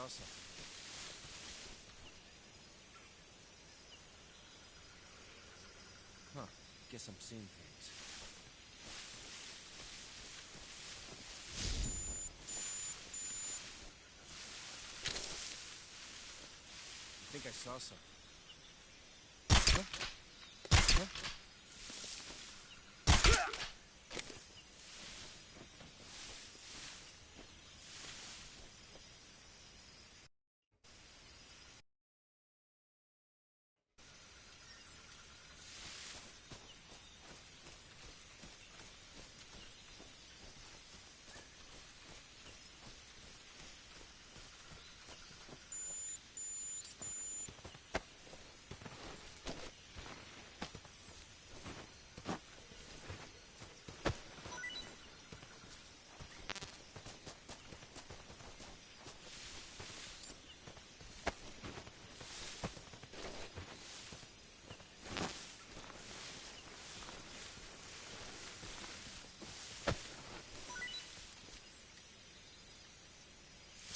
saw something. Huh. Guess I'm seeing things. I think I saw something. Huh? Huh?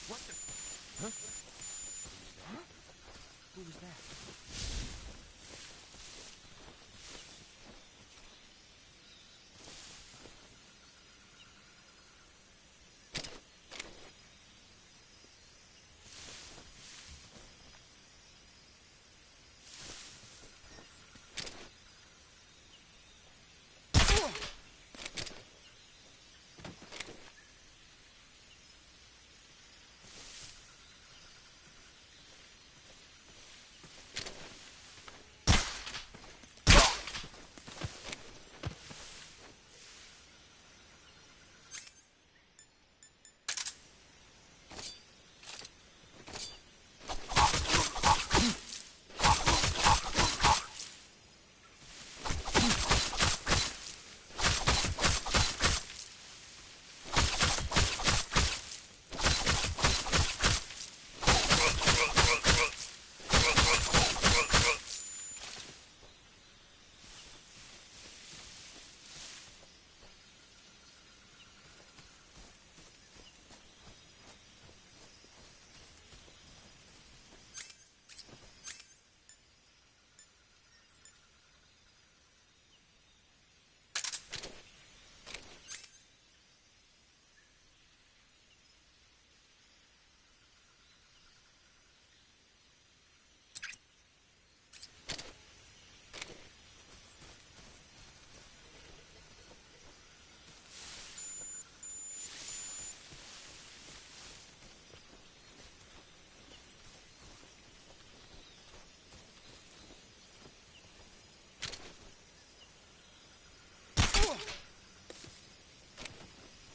What the? Huh? Huh? Who was that?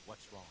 What's wrong?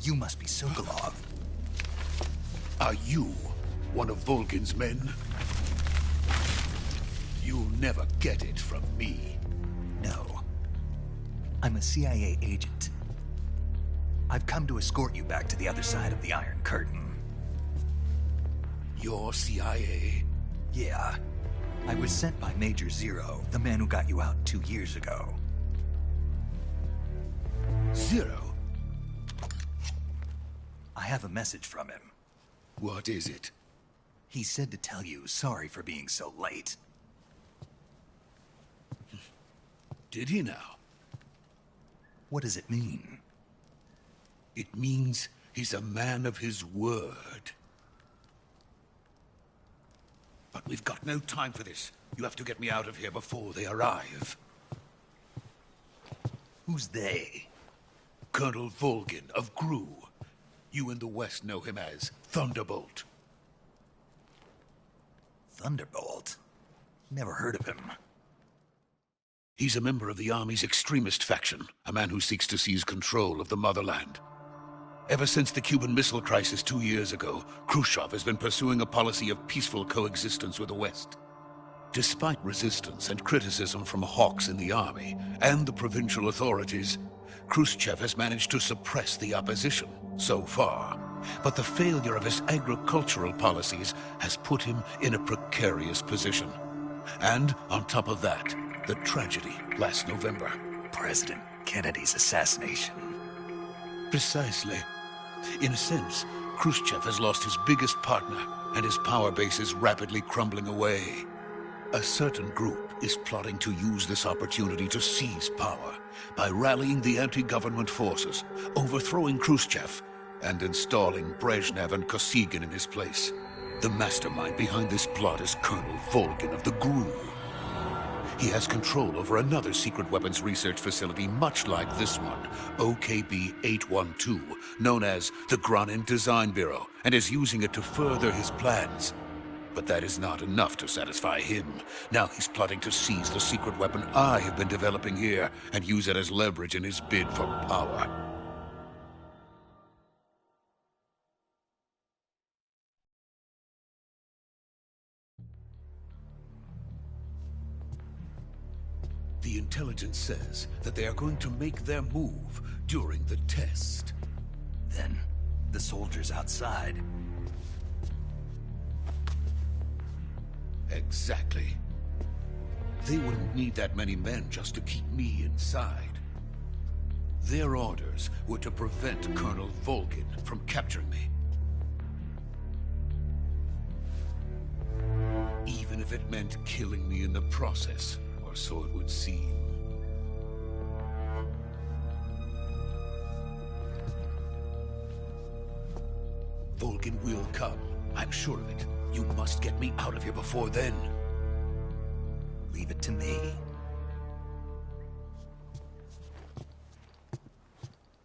You must be Sokolov. Are you one of Volgin's men? You'll never get it from me. No. I'm a CIA agent. I've come to escort you back to the other side of the Iron Curtain. You're CIA? Yeah. I was sent by Major Zero, the man who got you out 2 years ago. Zero? I have a message from him. What is it? He said to tell you sorry for being so late. Did he now? What does it mean? It means he's a man of his word. But we've got no time for this. You have to get me out of here before they arrive. Who's they? Colonel Volgin of GRU. You in the West know him as Thunderbolt. Thunderbolt? Never heard of him. He's a member of the Army's extremist faction, a man who seeks to seize control of the motherland. Ever since the Cuban Missile Crisis 2 years ago, Khrushchev has been pursuing a policy of peaceful coexistence with the West. Despite resistance and criticism from hawks in the army and the provincial authorities, Khrushchev has managed to suppress the opposition so far. But the failure of his agricultural policies has put him in a precarious position. And on top of that, the tragedy last November. President Kennedy's assassination. Precisely. In a sense, Khrushchev has lost his biggest partner, and his power base is rapidly crumbling away. A certain group is plotting to use this opportunity to seize power by rallying the anti-government forces, overthrowing Khrushchev, and installing Brezhnev and Kosygin in his place. The mastermind behind this plot is Colonel Volgin of the GRU. He has control over another secret weapons research facility much like this one, OKB-812, known as the Granin Design Bureau, and is using it to further his plans. But that is not enough to satisfy him. Now he's plotting to seize the secret weapon I have been developing here and use it as leverage in his bid for power. The intelligence says that they are going to make their move during the test. Then, the soldiers outside. Exactly. They wouldn't need that many men just to keep me inside. Their orders were to prevent Colonel Volgin from capturing me. Even if it meant killing me in the process. So it would seem. Volgin will come. I'm sure of it. You must get me out of here before then. Leave it to me.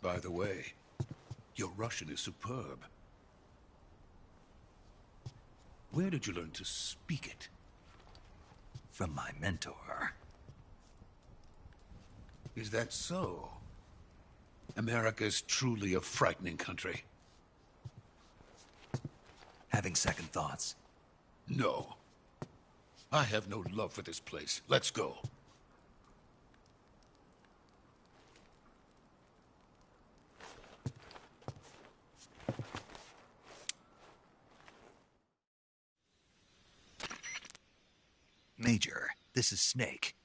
By the way, your Russian is superb. Where did you learn to speak it? From my mentor. Is that so? America's truly a frightening country. Having second thoughts? No. I have no love for this place. Let's go. Major, this is Snake.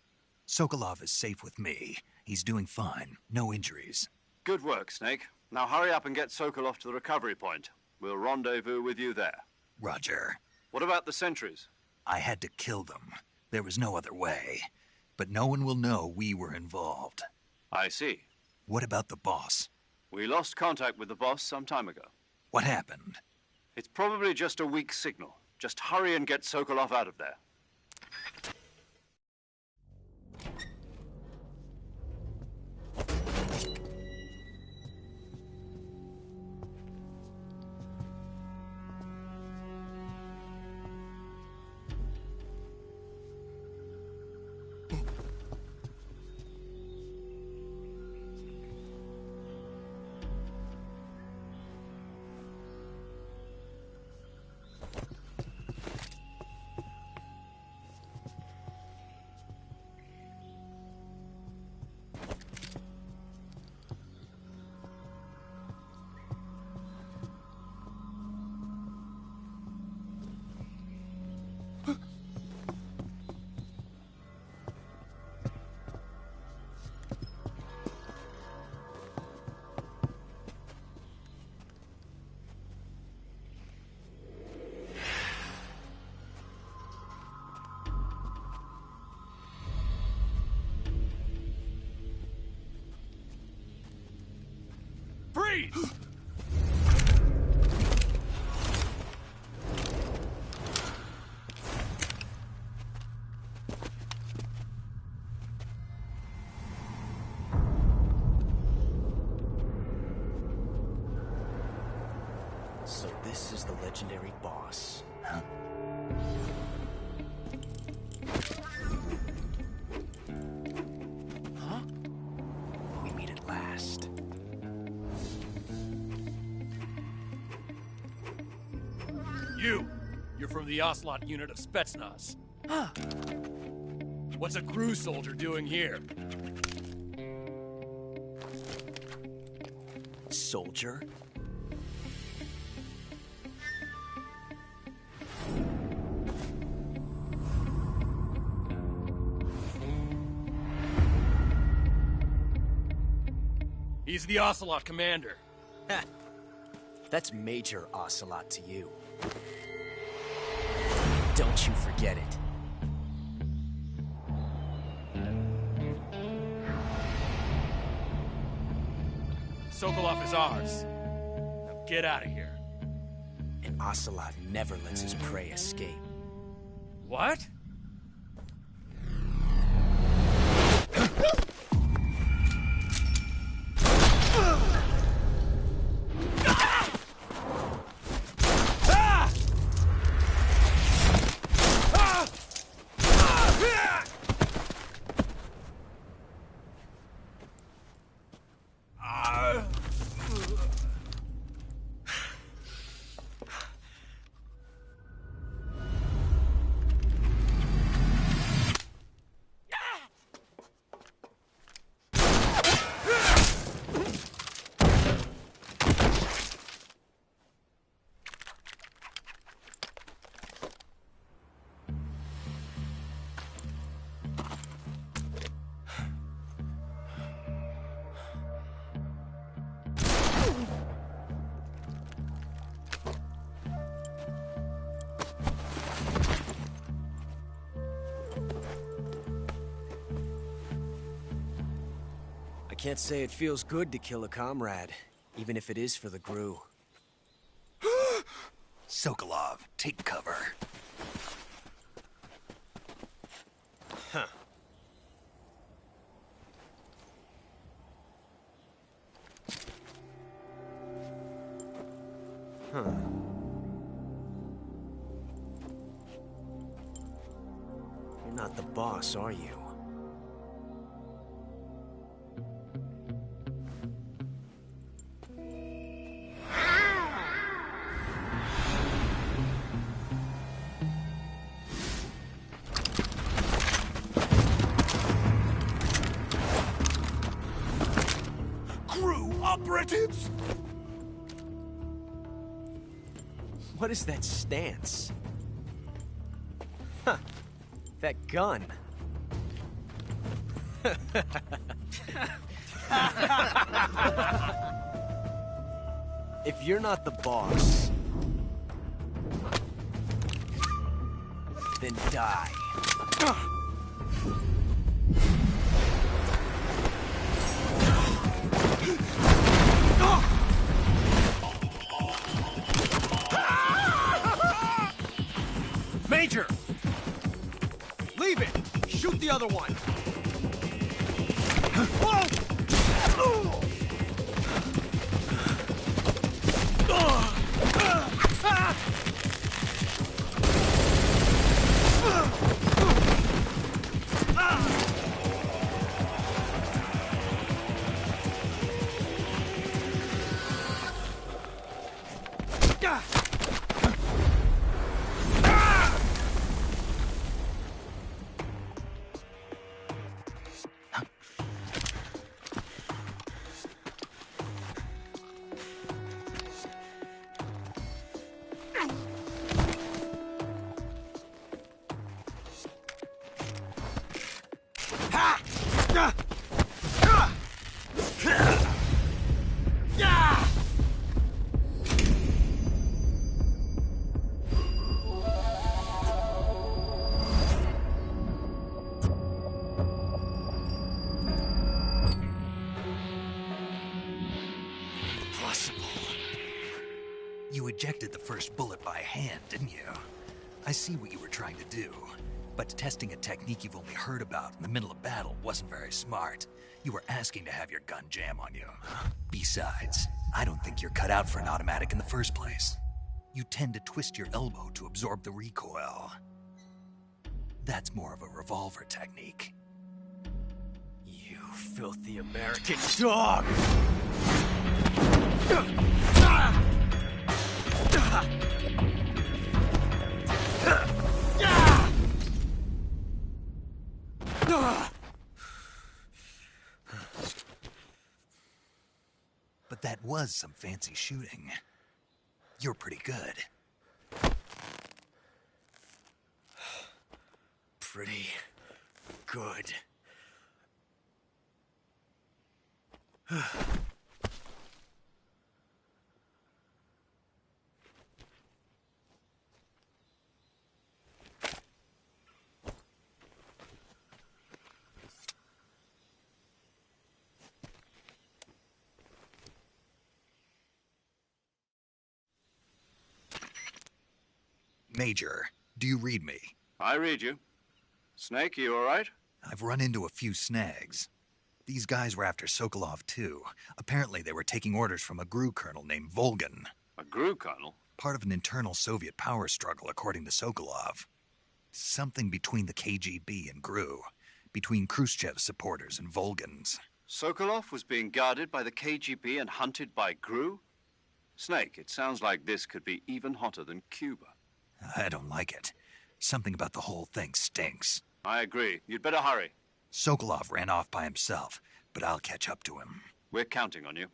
Sokolov is safe with me. He's doing fine. No injuries. Good work, Snake. Now hurry up and get Sokolov to the recovery point. We'll rendezvous with you there. Roger. What about the sentries? I had to kill them. There was no other way. But no one will know we were involved. I see. What about the boss? We lost contact with the boss some time ago. What happened? It's probably just a weak signal. Just hurry and get Sokolov out of there. Freeze! So this is the legendary boss. Huh? Huh? We meet at last. You're from the Ocelot unit of Spetsnaz. Huh. What's a crew soldier doing here? Soldier? He's the Ocelot commander. Ha! That's Major Ocelot to you. Don't you forget it. Sokolov is ours. Now get out of here. And Ocelot never lets his prey escape. What? I can't say it feels good to kill a comrade, even if it is for the GRU. Sokolov, take cover. Huh. Huh. You're not the boss, are you? Operatives! What is that stance? Huh. That gun. If you're not the boss, then die. Major! Leave it! Shoot the other one! You ejected the first bullet by hand, didn't you? I see what you were trying to do. But testing a technique you've only heard about in the middle of battle wasn't very smart. You were asking to have your gun jam on you. Besides, I don't think you're cut out for an automatic in the first place. You tend to twist your elbow to absorb the recoil. That's more of a revolver technique. You filthy American dog! But that was some fancy shooting. You're pretty good. Pretty good. Major, do you read me? I read you. Snake, you all right? I've run into a few snags. These guys were after Sokolov, too. Apparently they were taking orders from a GRU colonel named Volgin. A GRU colonel? Part of an internal Soviet power struggle, according to Sokolov. Something between the KGB and GRU. Between Khrushchev's supporters and Volgin's. Sokolov was being guarded by the KGB and hunted by GRU? Snake, it sounds like this could be even hotter than Cuba. I don't like it. Something about the whole thing stinks. I agree. You'd better hurry. Sokolov ran off by himself, but I'll catch up to him. We're counting on you.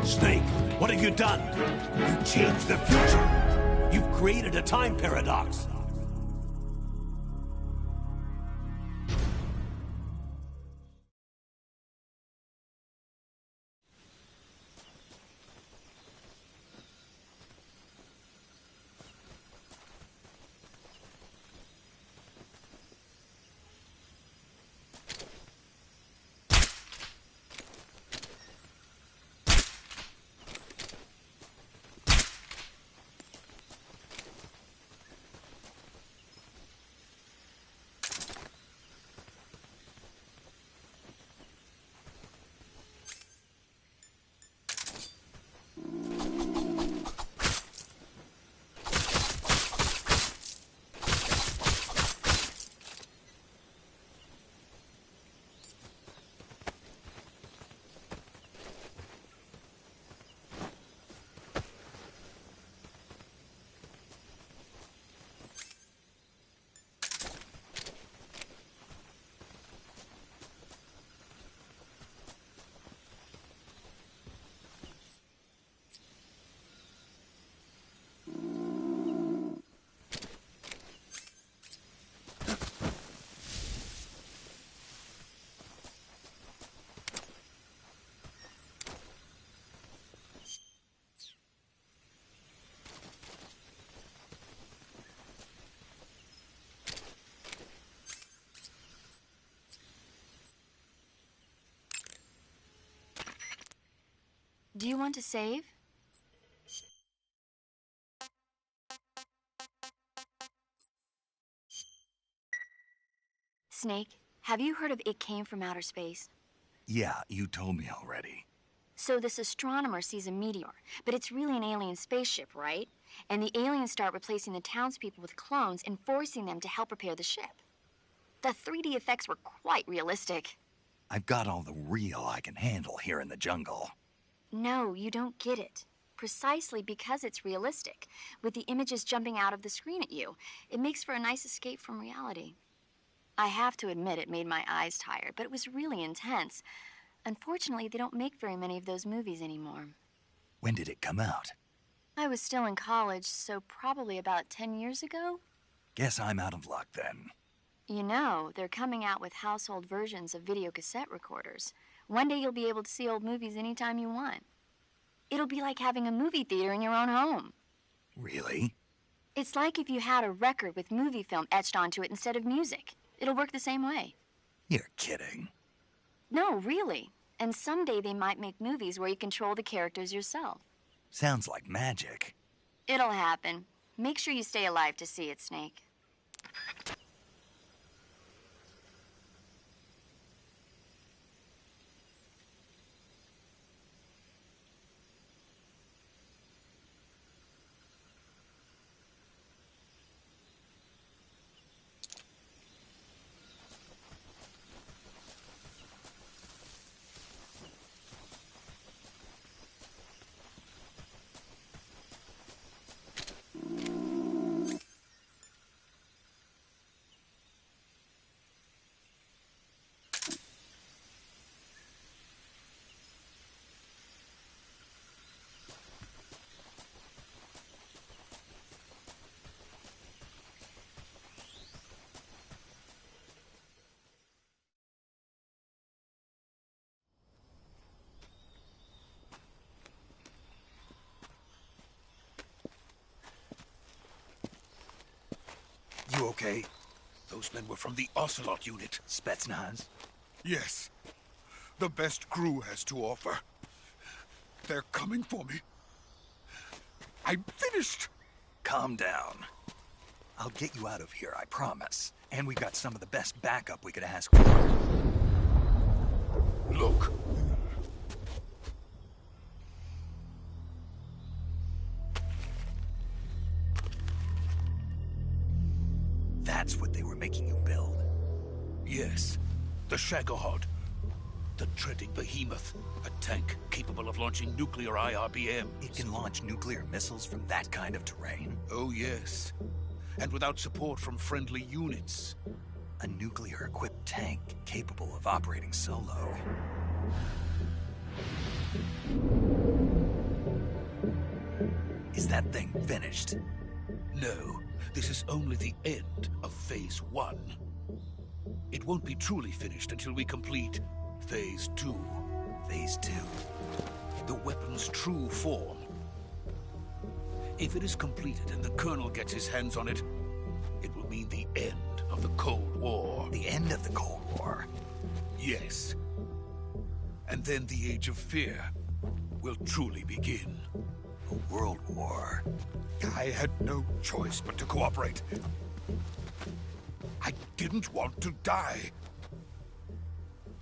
Snake, what have you done? You changed the future. You've created a time paradox. Do you want to save? Snake, have you heard of It Came from Outer Space? Yeah, you told me already. So this astronomer sees a meteor, but it's really an alien spaceship, right? And the aliens start replacing the townspeople with clones and forcing them to help repair the ship. The 3D effects were quite realistic. I've got all the real I can handle here in the jungle. No, you don't get it. Precisely because it's realistic, with the images jumping out of the screen at you, it makes for a nice escape from reality. I have to admit it made my eyes tired, but it was really intense. Unfortunately, they don't make very many of those movies anymore. When did it come out? I was still in college, so probably about 10 years ago. Guess I'm out of luck then. You know, they're coming out with household versions of video cassette recorders. One day you'll be able to see old movies anytime you want. It'll be like having a movie theater in your own home. Really? It's like if you had a record with movie film etched onto it instead of music. It'll work the same way. You're kidding. No, really. And someday they might make movies where you control the characters yourself. Sounds like magic. It'll happen. Make sure you stay alive to see it, Snake. You okay? Those men were from the Ocelot unit. Spetsnaz? Yes. The best Gru has to offer. They're coming for me. I'm finished. Calm down. I'll get you out of here, I promise. And we got some of the best backup we could ask for. Look. That's what they were making you build? Yes. The Shagohod. The dreading behemoth. A tank capable of launching nuclear IRBMs. It can launch nuclear missiles from that kind of terrain? Oh, yes. And without support from friendly units. A nuclear-equipped tank capable of operating solo. Is that thing finished? No. This is only the end of Phase 1. It won't be truly finished until we complete Phase 2. Phase 2? The weapon's true form. If it is completed and the Colonel gets his hands on it, it will mean the end of the Cold War. The end of the Cold War? Yes. And then the Age of Fear will truly begin. A world war? I had no choice but to cooperate. I didn't want to die.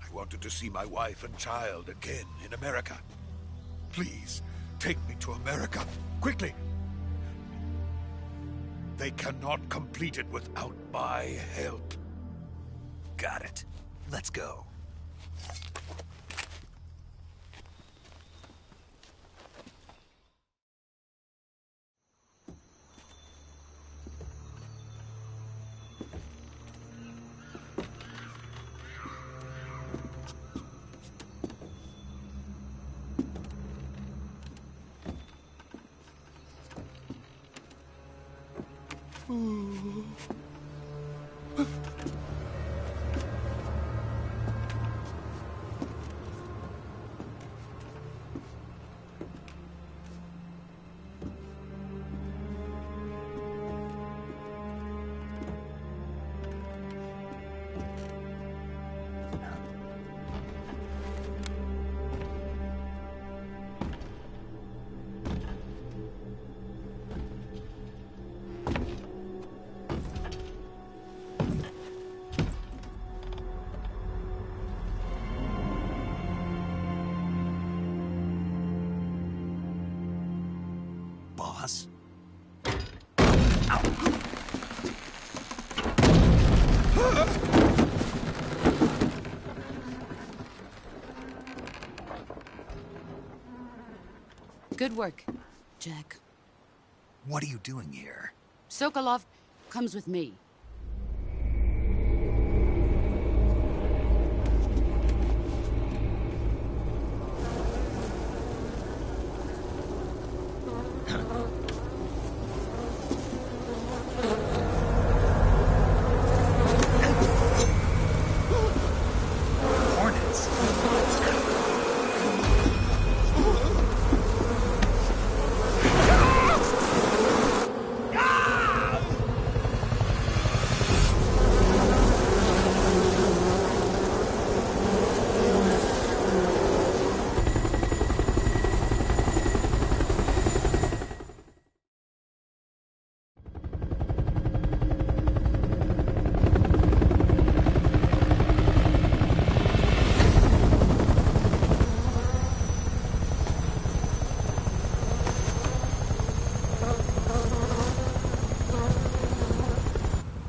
I wanted to see my wife and child again in America. Please, take me to America, quickly. They cannot complete it without my help. Got it. Let's go. Good work, Jack. What are you doing here? Sokolov comes with me. Hornets.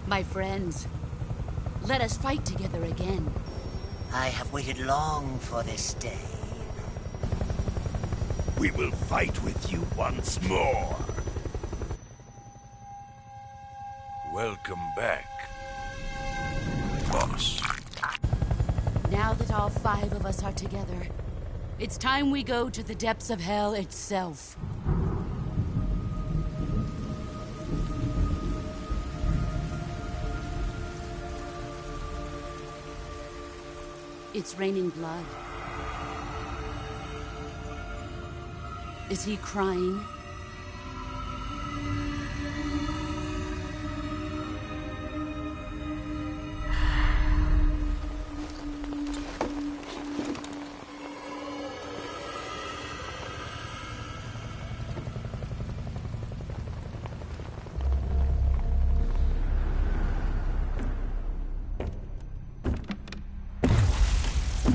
My friends, let us fight together again. I have waited long for this day. We will fight with you once more. Welcome back, boss. Now that all 5 of us are together, it's time we go to the depths of hell itself. It's raining blood. Is he crying?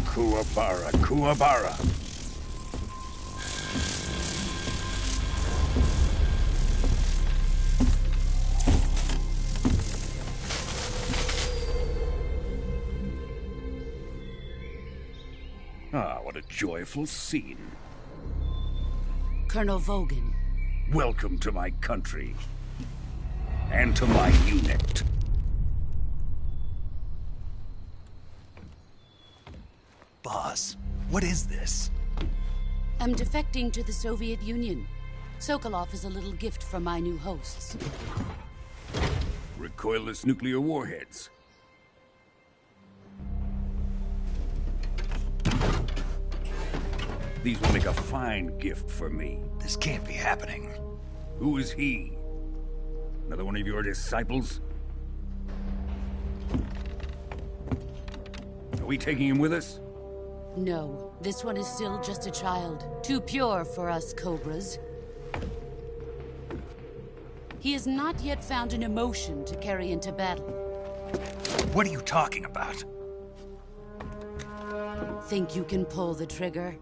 Kuwabara, Kuwabara. Ah, what a joyful scene. Colonel Vogan. Welcome to my country. And to my unit. Boss, what is this? I'm defecting to the Soviet Union. Sokolov is a little gift from my new hosts. Recoilless nuclear warheads. These will make a fine gift for me. This can't be happening. Who is he? Another one of your disciples? Are we taking him with us? No, this one is still just a child. Too pure for us Cobras. He has not yet found an emotion to carry into battle. What are you talking about? Think you can pull the trigger?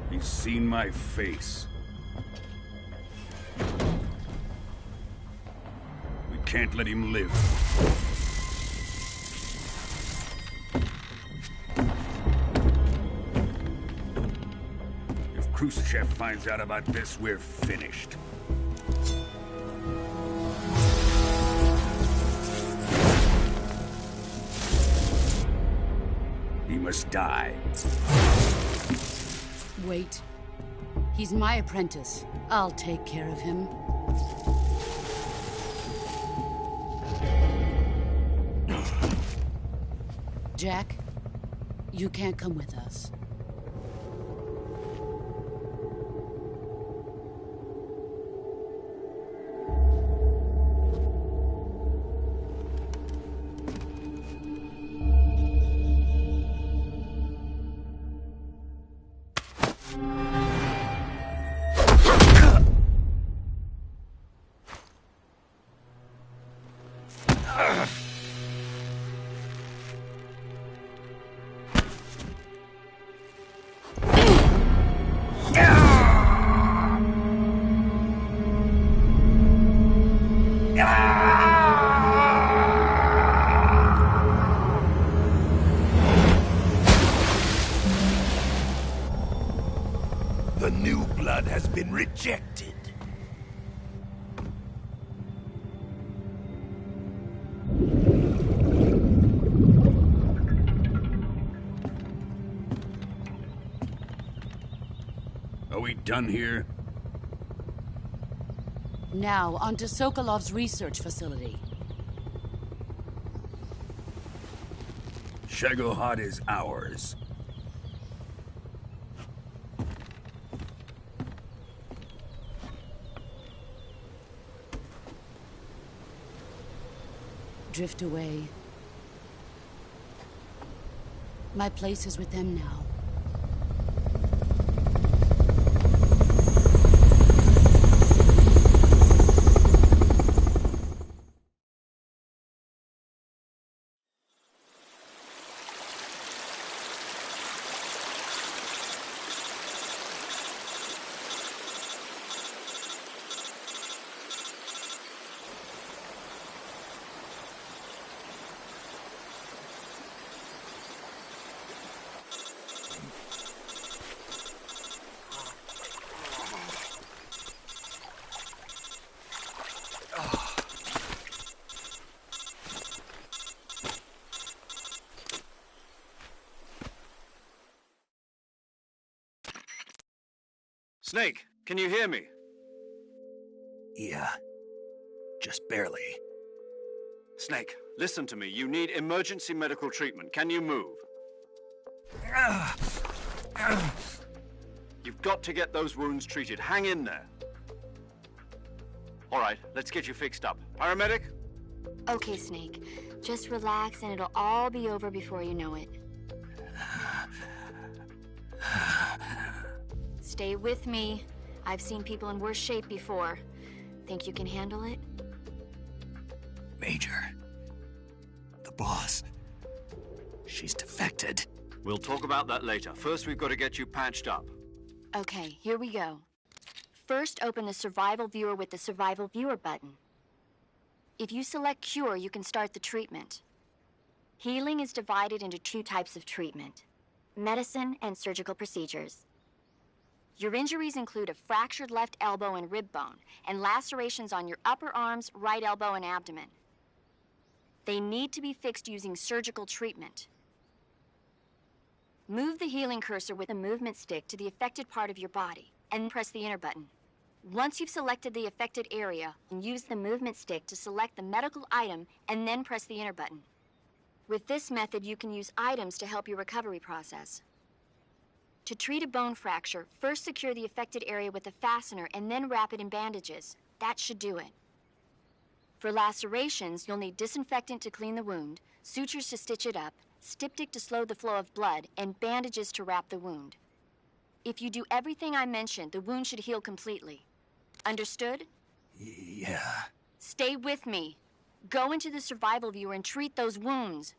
He's seen my face. We can't let him live. If Khrushchev finds out about this, we're finished. He must die. Wait. He's my apprentice. I'll take care of him. Jack, you can't come with us. The new blood has been rejected. Are we done here? Now, on to Sokolov's research facility. Shagohod is ours. Drift away. My place is with them now. Snake, can you hear me? Yeah. Just barely. Snake, listen to me. You need emergency medical treatment. Can you move? You've got to get those wounds treated. Hang in there. All right, let's get you fixed up. Paramedic? Okay, Snake. Just relax and it'll all be over before you know it. Stay with me. I've seen people in worse shape before. Think you can handle it? Major. The boss. She's defected. We'll talk about that later. First, we've got to get you patched up. Okay, here we go. First, open the Survival Viewer with the Survival Viewer button. If you select Cure, you can start the treatment. Healing is divided into two types of treatment: medicine and surgical procedures. Your injuries include a fractured left elbow and rib bone, and lacerations on your upper arms, right elbow, and abdomen. They need to be fixed using surgical treatment. Move the healing cursor with the movement stick to the affected part of your body, and press the enter button. Once you've selected the affected area, use the movement stick to select the medical item, and then press the enter button. With this method, you can use items to help your recovery process. To treat a bone fracture, first secure the affected area with a fastener and then wrap it in bandages. That should do it. For lacerations, you'll need disinfectant to clean the wound, sutures to stitch it up, styptic to slow the flow of blood, and bandages to wrap the wound. If you do everything I mentioned, the wound should heal completely. Understood? Yeah. Stay with me. Go into the Survival Viewer and treat those wounds.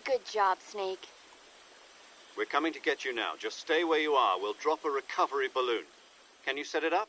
Good job, Snake. We're coming to get you now. Just stay where you are. We'll drop a recovery balloon. Can you set it up?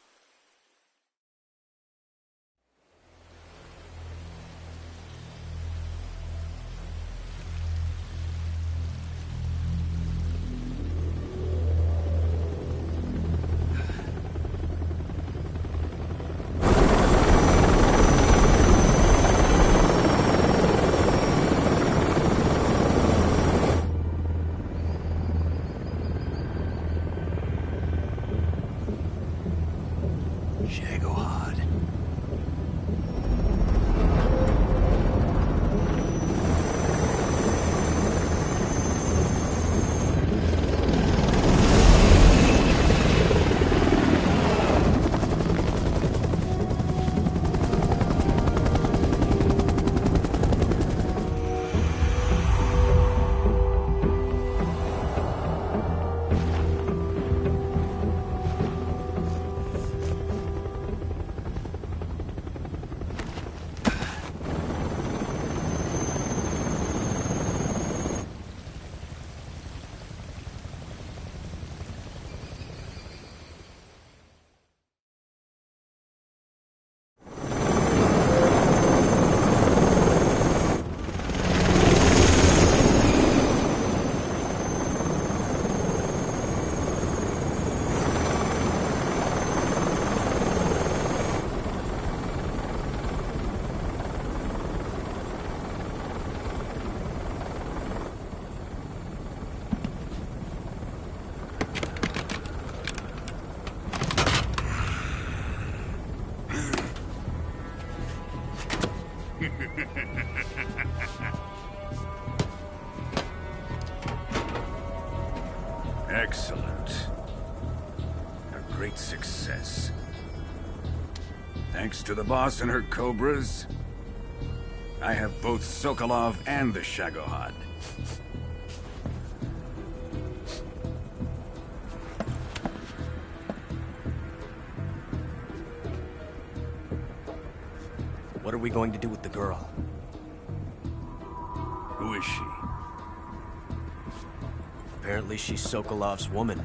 Shagohod. Excellent. A great success. Thanks to the boss and her cobras, I have both Sokolov and the Shagohod. What are we going to do with the girl? Who is she? Apparently she's Sokolov's woman.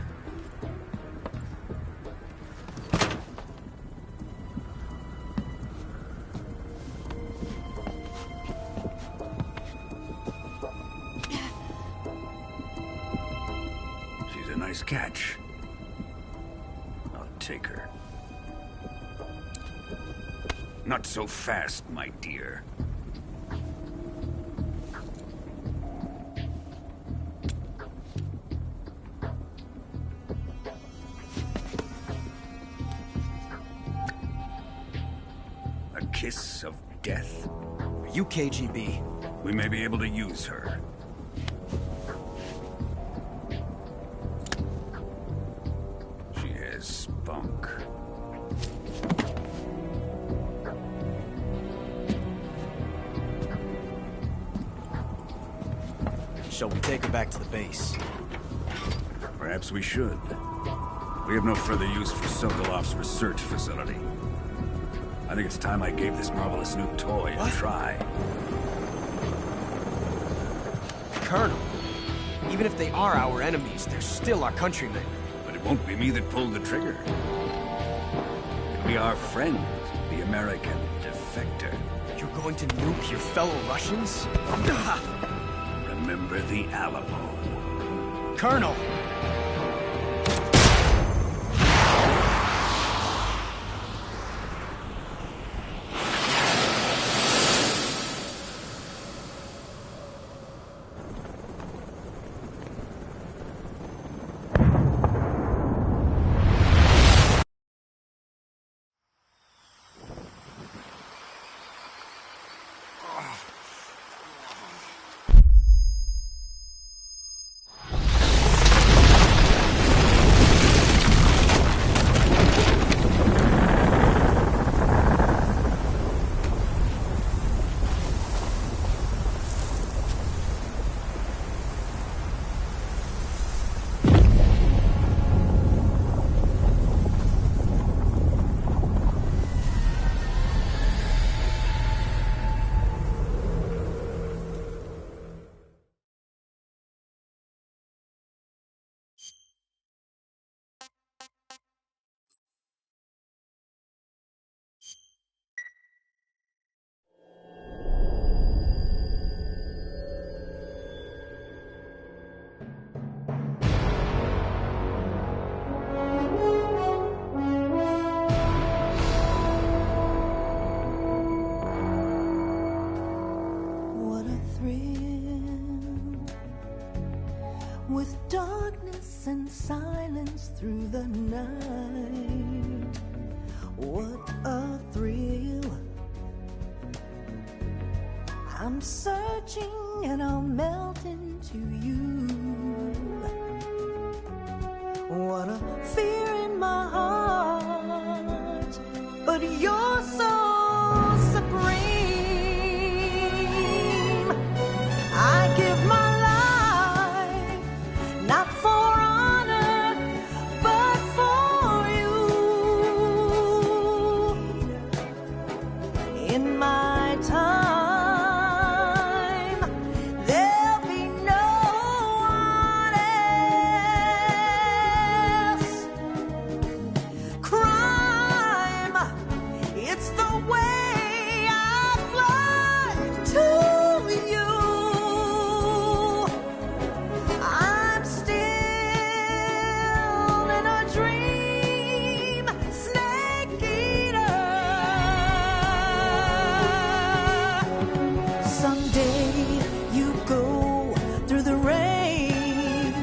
She's a nice catch. I'll take her. Not so fast, my dear. A kiss of death? Are you KGB? We may be able to use her. She has spunk. Shall we take her back to the base? Perhaps we should. We have no further use for Sokolov's research facility. I think it's time I gave this marvelous new toy a try. Colonel, even if they are our enemies, they're still our countrymen. But it won't be me that pulled the trigger. It'll be our friend, the American defector. You're going to nuke your fellow Russians? Remember the Alamo. Colonel! with darkness and silence through the night. What a thrill. I'm searching and I'll melt into you. What a fear in my heart, but you're so supreme. I give my life, not for honor, but for you. In my time, there'll be no one else. Crime, it's the way I fly to you. I'm still in a dream, snake eater. Someday you go through the rain,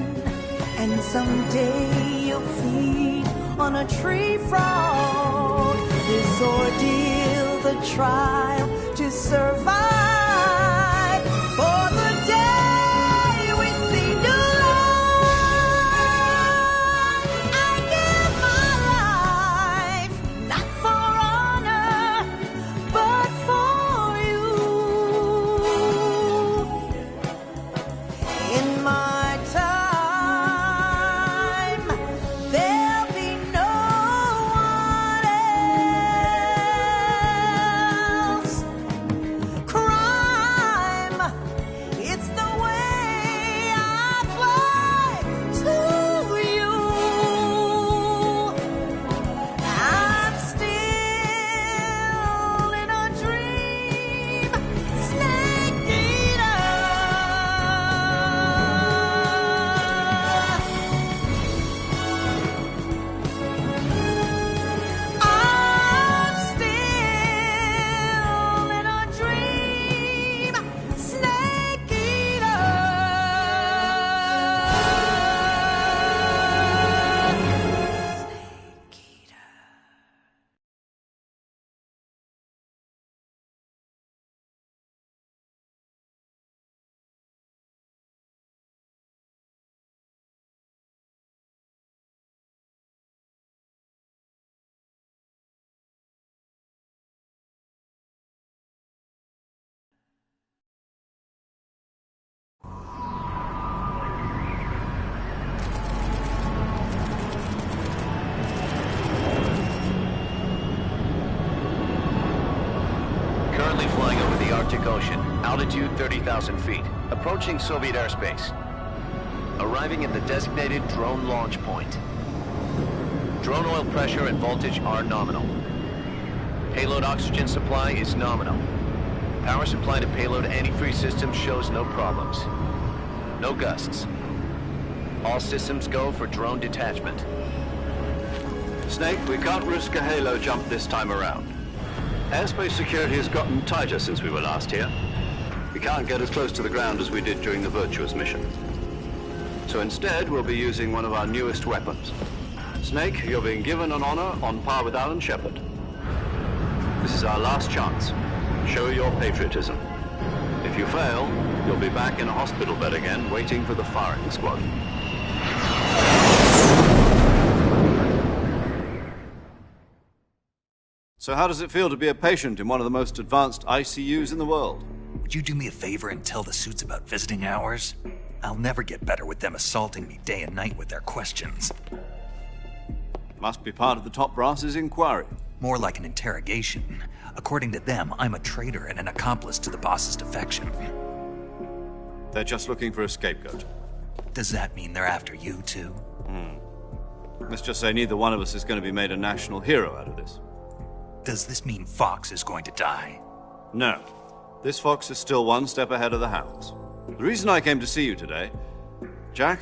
and someday you'll feed on a tree frog. This ordeal, the trial to survive, for the day we see new light. I give my life, not for honor, but for you. In my time, there'll be no one else. Crime, it's the way I fly to you. I'm still in a dream, snake eater. I'm still in a dream, snake eater. Snake eater. Currently flying over the Arctic Ocean, altitude 30,000 feet, approaching Soviet airspace. Arriving at the designated drone launch point. Drone oil pressure and voltage are nominal. Payload oxygen supply is nominal. Power supply to payload antifreeze system shows no problems. No gusts. All systems go for drone detachment. Snake, we can't risk a halo jump this time around. Airspace security has gotten tighter since we were last here. We can't get as close to the ground as we did during the Virtuous mission. So instead, we'll be using one of our newest weapons. Snake, you're being given an honor on par with Alan Shepard. This is our last chance. Show your patriotism. If you fail, you'll be back in a hospital bed again, waiting for the firing squad. So how does it feel to be a patient in one of the most advanced ICUs in the world? Would you do me a favor and tell the suits about visiting hours? I'll never get better with them assaulting me day and night with their questions. Must be part of the top brass's inquiry. More like an interrogation. According to them, I'm a traitor and an accomplice to the boss's defection. They're just looking for a scapegoat. Does that mean they're after you, too? Let's just say neither one of us is going to be made a national hero out of this. Does this mean Fox is going to die? No. This fox is still one step ahead of the hounds. The reason I came to see you today... Jack,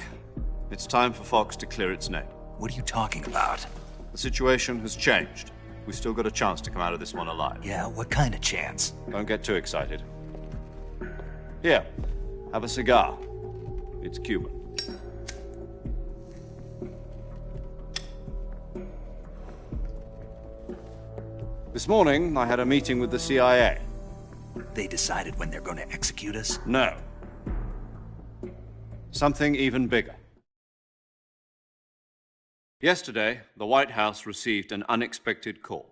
it's time for Fox to clear its name. What are you talking about? The situation has changed. We've still got a chance to come out of this one alive. Yeah, what kind of chance? Don't get too excited. Here, have a cigar. It's Cuban. This morning, I had a meeting with the CIA. They decided when they're going to execute us? No. Something even bigger. Yesterday, the White House received an unexpected call.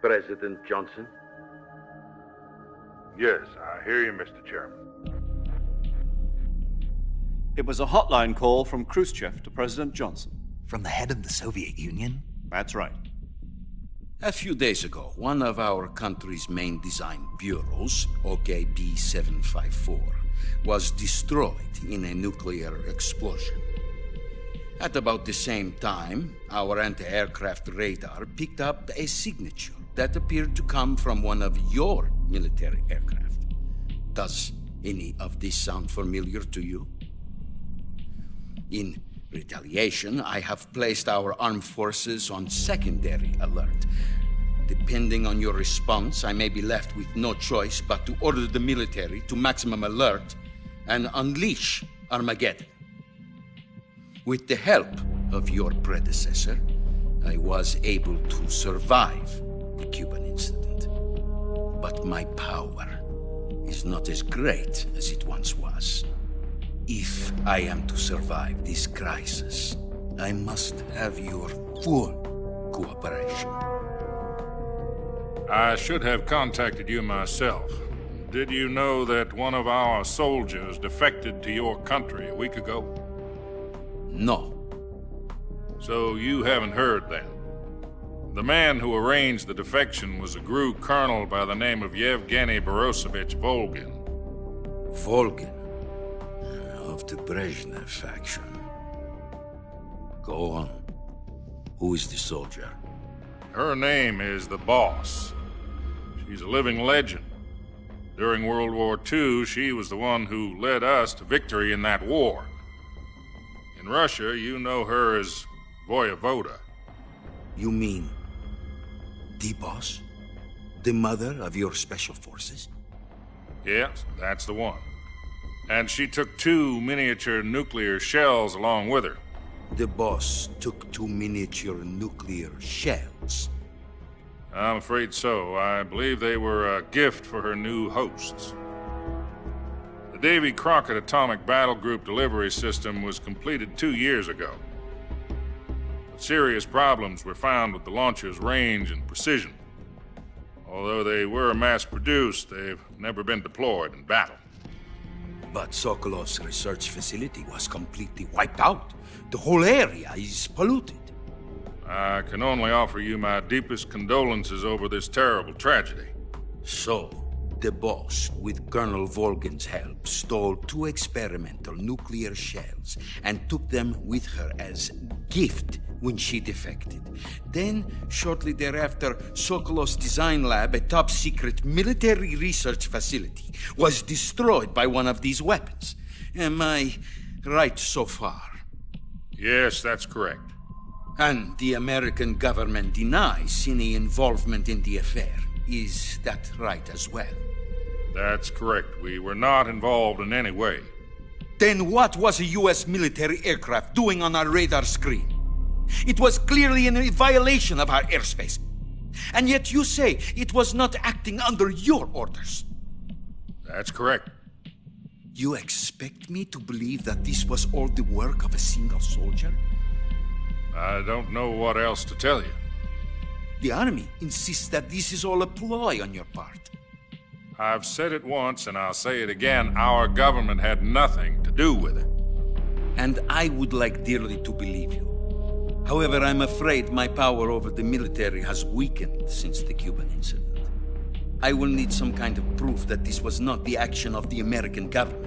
President Johnson? Yes, I hear you, Mr. Chairman. It was a hotline call from Khrushchev to President Johnson. From the head of the Soviet Union? That's right. A few days ago, one of our country's main design bureaus, OKB 754, was destroyed in a nuclear explosion. At about the same time, our anti-aircraft radar picked up a signature that appeared to come from one of your military aircraft. Does any of this sound familiar to you? In retaliation, I have placed our armed forces on secondary alert. Depending on your response, I may be left with no choice but to order the military to maximum alert and unleash Armageddon. With the help of your predecessor, I was able to survive the Cuban incident. But my power is not as great as it once was. If I am to survive this crisis, I must have your full cooperation. I should have contacted you myself. Did you know that one of our soldiers defected to your country a week ago? No. So you haven't heard then? The man who arranged the defection was a GRU colonel by the name of Yevgeny Borisovich Volgin. Volgin? Of the Brezhnev faction. Go on. Who is the soldier? Her name is the Boss. She's a living legend. During World War II, she was the one who led us to victory in that war. In Russia, you know her as Voyevoda. You mean the Boss? The mother of your special forces? Yes, that's the one. And she took 2 miniature nuclear shells along with her. The Boss took 2 miniature nuclear shells? I'm afraid so. I believe they were a gift for her new hosts. The Davy Crockett Atomic Battle Group delivery system was completed 2 years ago. But serious problems were found with the launcher's range and precision. Although they were mass-produced, they've never been deployed in battle. But Sokolov's research facility was completely wiped out. The whole area is polluted. I can only offer you my deepest condolences over this terrible tragedy. So, the Boss, with Colonel Volgin's help, stole 2 experimental nuclear shells and took them with her as gift when she defected. Then, shortly thereafter, Sokolov's design lab, a top-secret military research facility, was destroyed by one of these weapons. Am I right so far? Yes, that's correct. And the American government denies any involvement in the affair. Is that right as well? That's correct. We were not involved in any way. Then what was a U.S. military aircraft doing on our radar screen? It was clearly in a violation of our airspace. And yet you say it was not acting under your orders. That's correct. You expect me to believe that this was all the work of a single soldier? I don't know what else to tell you. The Army insists that this is all a ploy on your part. I've said it once, and I'll say it again. Our government had nothing to do with it. And I would like dearly to believe you. However, I'm afraid my power over the military has weakened since the Cuban incident. I will need some kind of proof that this was not the action of the American government.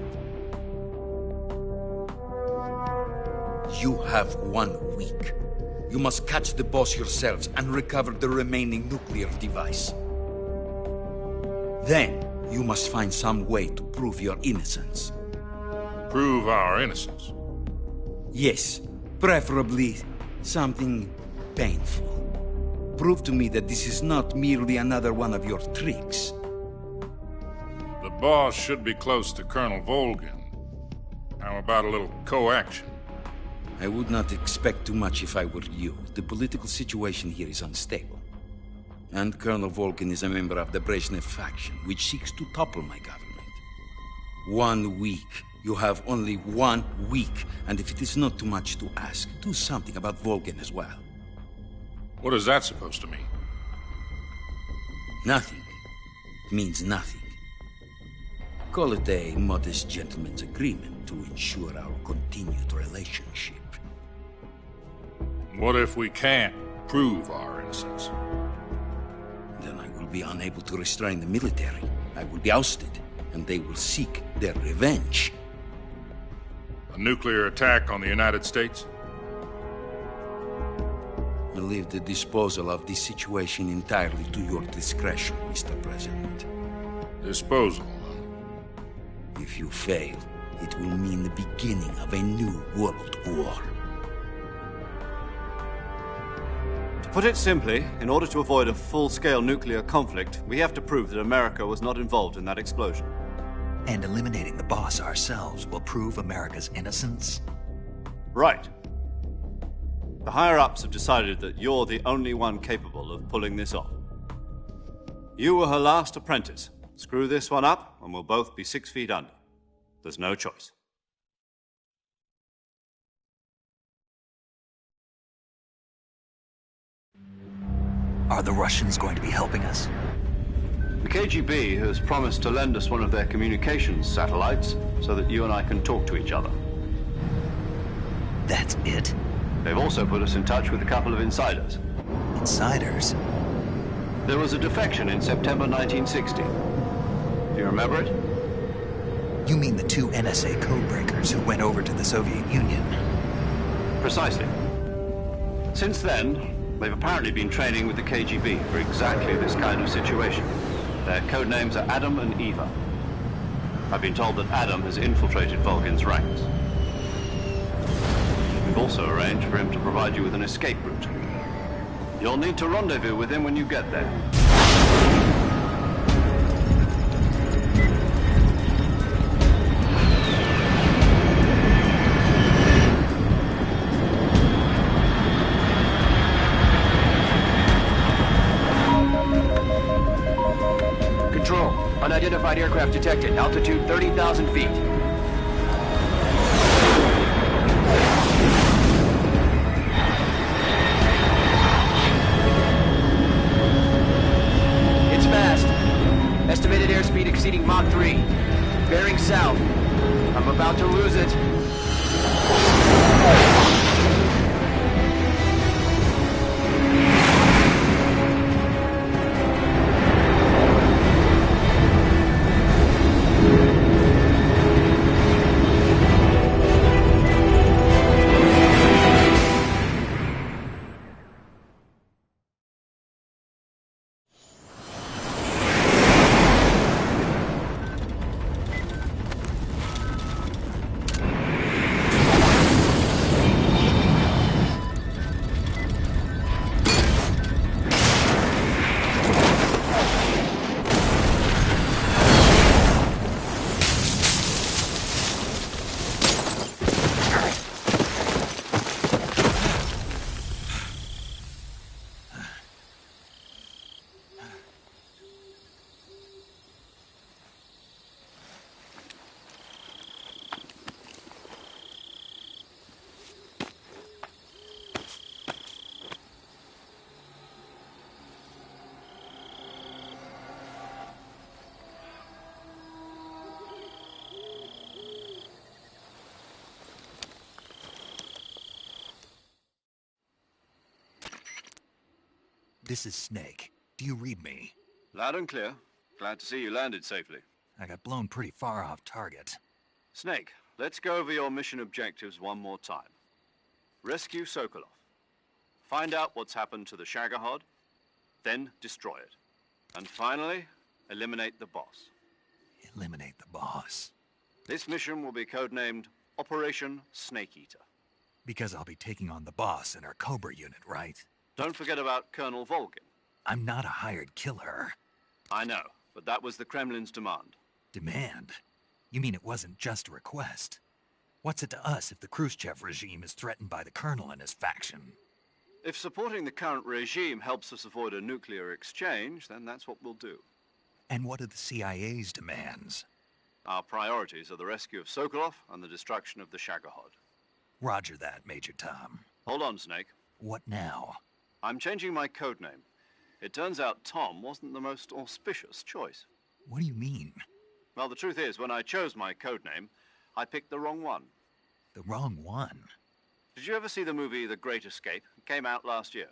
You have 1 week. You must catch the Boss yourselves and recover the remaining nuclear device. Then, you must find some way to prove your innocence. Prove our innocence? Yes, preferably something painful. Prove to me that this is not merely another one of your tricks. The Boss should be close to Colonel Volgin. How about a little co-action? I would not expect too much if I were you. The political situation here is unstable. And Colonel Volkin is a member of the Brezhnev faction, which seeks to topple my government. 1 week. You have only 1 week, and if it is not too much to ask, do something about Volkin as well. What is that supposed to mean? Nothing. It means nothing. Call it a modest gentleman's agreement to ensure our continued relationship. What if we can't prove our innocence? Then I will be unable to restrain the military. I will be ousted, and they will seek their revenge. A nuclear attack on the United States? I leave the disposal of this situation entirely to your discretion, Mr. President. Disposal? If you fail, it will mean the beginning of a new world war. To put it simply, in order to avoid a full-scale nuclear conflict, we have to prove that America was not involved in that explosion. And eliminating the boss ourselves will prove America's innocence? Right. The higher-ups have decided that you're the only one capable of pulling this off. You were her last apprentice. Screw this one up, and we'll both be 6 feet under. There's no choice. Are the Russians going to be helping us? The KGB has promised to lend us one of their communications satellites so that you and I can talk to each other. That's it? They've also put us in touch with a couple of insiders. Insiders? There was a defection in September 1960. Do you remember it? You mean the 2 NSA codebreakers who went over to the Soviet Union? Precisely. Since then, they've apparently been training with the KGB for exactly this kind of situation. Their code names are Adam and Eva. I've been told that Adam has infiltrated Volkin's ranks. We've also arranged for him to provide you with an escape route. You'll need to rendezvous with him when you get there. Control, unidentified aircraft detected. Altitude 30,000 feet. It's fast. Estimated airspeed exceeding Mach 3. Bearing south. I'm about to lose it. This is Snake. Do you read me? Loud and clear. Glad to see you landed safely. I got blown pretty far off target. Snake, let's go over your mission objectives one more time. Rescue Sokolov. Find out what's happened to the Shagohod, then destroy it. And finally, eliminate the boss. Eliminate the boss? This mission will be codenamed Operation Snake Eater. Because I'll be taking on the boss in our Cobra unit, right? Don't forget about Colonel Volkin. I'm not a hired killer. I know, but that was the Kremlin's demand. Demand? You mean it wasn't just a request? What's it to us if the Khrushchev regime is threatened by the Colonel and his faction? If supporting the current regime helps us avoid a nuclear exchange, then that's what we'll do. And what are the CIA's demands? Our priorities are the rescue of Sokolov and the destruction of the Shagohod. Roger that, Major Tom. Hold on, Snake. What now? I'm changing my code name. It turns out Tom wasn't the most auspicious choice. What do you mean? Well, the truth is, when I chose my code name, I picked the wrong one. The wrong one? Did you ever see the movie The Great Escape? It came out last year.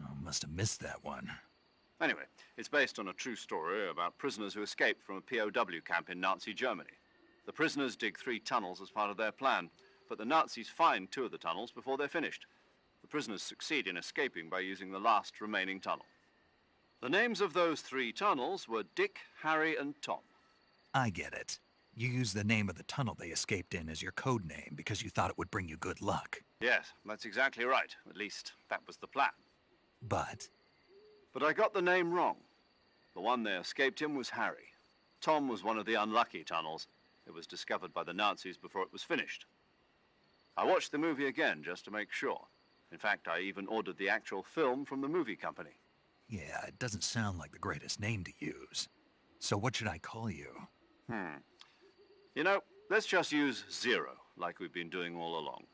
Oh, must have missed that one. Anyway, it's based on a true story about prisoners who escaped from a POW camp in Nazi Germany. The prisoners dig 3 tunnels as part of their plan, but the Nazis find 2 of the tunnels before they're finished. The prisoners succeed in escaping by using the last remaining tunnel. The names of those 3 tunnels were Dick, Harry, and Tom. I get it. You used the name of the tunnel they escaped in as your code name because you thought it would bring you good luck. Yes, that's exactly right. At least, that was the plan. But I got the name wrong. The one they escaped in was Harry. Tom was one of the unlucky tunnels. It was discovered by the Nazis before it was finished. I watched the movie again just to make sure. In fact, I even ordered the actual film from the movie company. yeah, it doesn't sound like the greatest name to use. So what should I call you? You know, let's just use Zero, like we've been doing all along.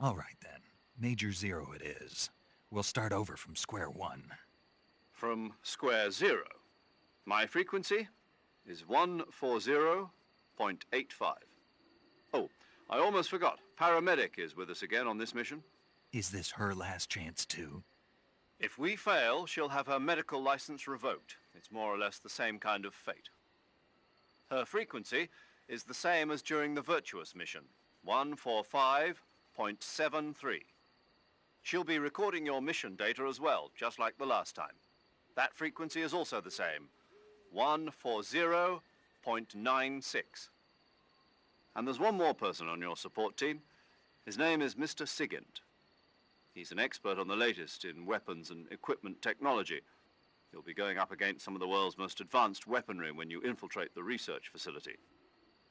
All right, then. Major Zero it is. We'll start over from square one. From square 0. My frequency is 140.85. Oh, I almost forgot. Paramedic is with us again on this mission. Is this her last chance, too? If we fail, she'll have her medical license revoked. It's more or less the same kind of fate. Her frequency is the same as during the Virtuous mission, 145.73. She'll be recording your mission data as well, just like the last time. That frequency is also the same, 140.96. And there's one more person on your support team. His name is Mr. Sigint. He's an expert on the latest in weapons and equipment technology. You'll be going up against some of the world's most advanced weaponry when you infiltrate the research facility.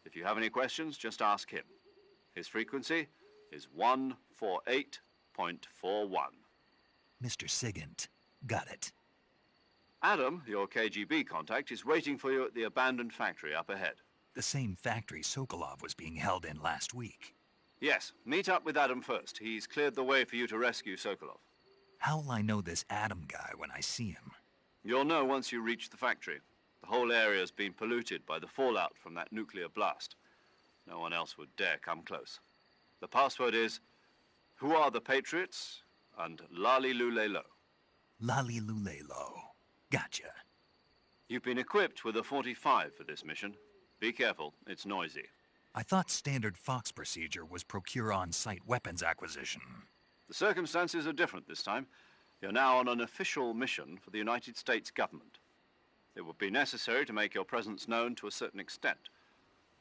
If you have any questions, just ask him. His frequency is 148.41. Mr. Sigint. Got it. Adam, your KGB contact, is waiting for you at the abandoned factory up ahead. The same factory Sokolov was being held in last week. Yes, meet up with Adam first. He's cleared the way for you to rescue Sokolov. How will I know this Adam guy when I see him? You'll know once you reach the factory. The whole area's been polluted by the fallout from that nuclear blast. No one else would dare come close. The password is, "Who are the Patriots?" and Lali Lulelo. Lali Lulelo. Gotcha. You've been equipped with a 45 for this mission. Be careful, it's noisy. I thought standard Fox procedure was procure on-site weapons acquisition. The circumstances are different this time. You're now on an official mission for the United States government. It would be necessary to make your presence known to a certain extent,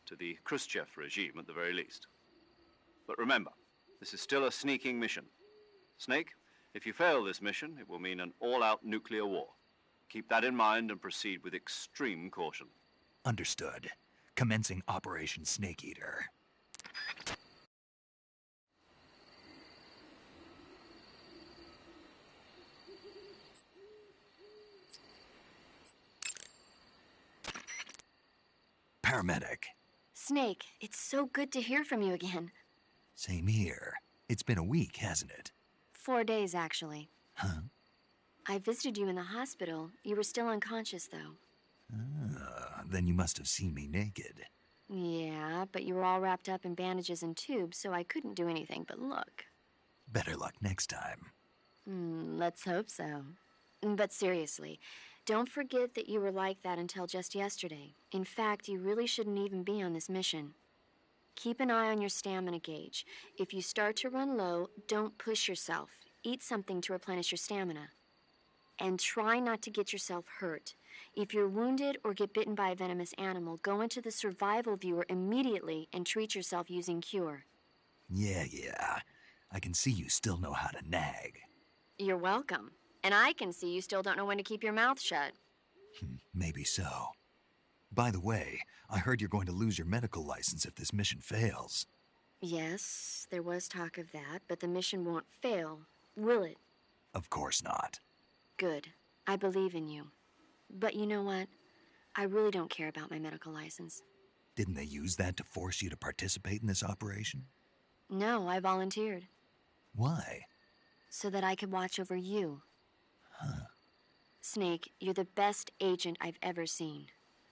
to the Khrushchev regime at the very least. But remember, this is still a sneaking mission. Snake, if you fail this mission, it will mean an all-out nuclear war. Keep that in mind and proceed with extreme caution. Understood. Commencing Operation Snake Eater. Paramedic. Snake, it's so good to hear from you again. Same here. It's been a week, hasn't it? 4 days, actually. Huh? I visited you in the hospital. You were still unconscious, though. Then you must have seen me naked. Yeah, but you were all wrapped up in bandages and tubes, so I couldn't do anything but look. Better luck next time. Let's hope so. But seriously, don't forget that you were like that until just yesterday. In fact, you really shouldn't even be on this mission. Keep an eye on your stamina gauge. If you start to run low, don't push yourself. Eat something to replenish your stamina. And try not to get yourself hurt. If you're wounded or get bitten by a venomous animal, go into the survival viewer immediately and treat yourself using Cure. Yeah. I can see you still know how to nag. You're welcome. And I can see you still don't know when to keep your mouth shut. Maybe so. By the way, I heard you're going to lose your medical license if this mission fails. Yes, there was talk of that, but the mission won't fail, will it? Of course not. Good. I believe in you. But you know what? I really don't care about my medical license. Didn't they use that to force you to participate in this operation? No, I volunteered. Why? So that I could watch over you. Huh. Snake, you're the best agent I've ever seen.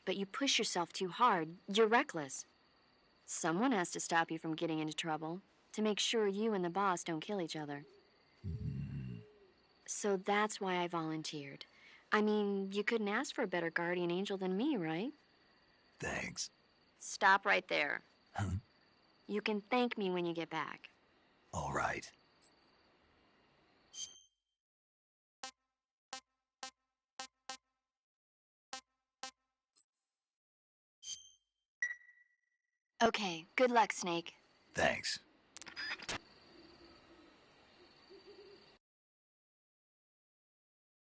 But you push yourself too hard. You're reckless. Someone has to stop you from getting into trouble, to make sure you and the boss don't kill each other. So that's why I volunteered. I mean, you couldn't ask for a better guardian angel than me, right? Thanks. Stop right there. Huh? You can thank me when you get back. All right. Okay, good luck, Snake. Thanks.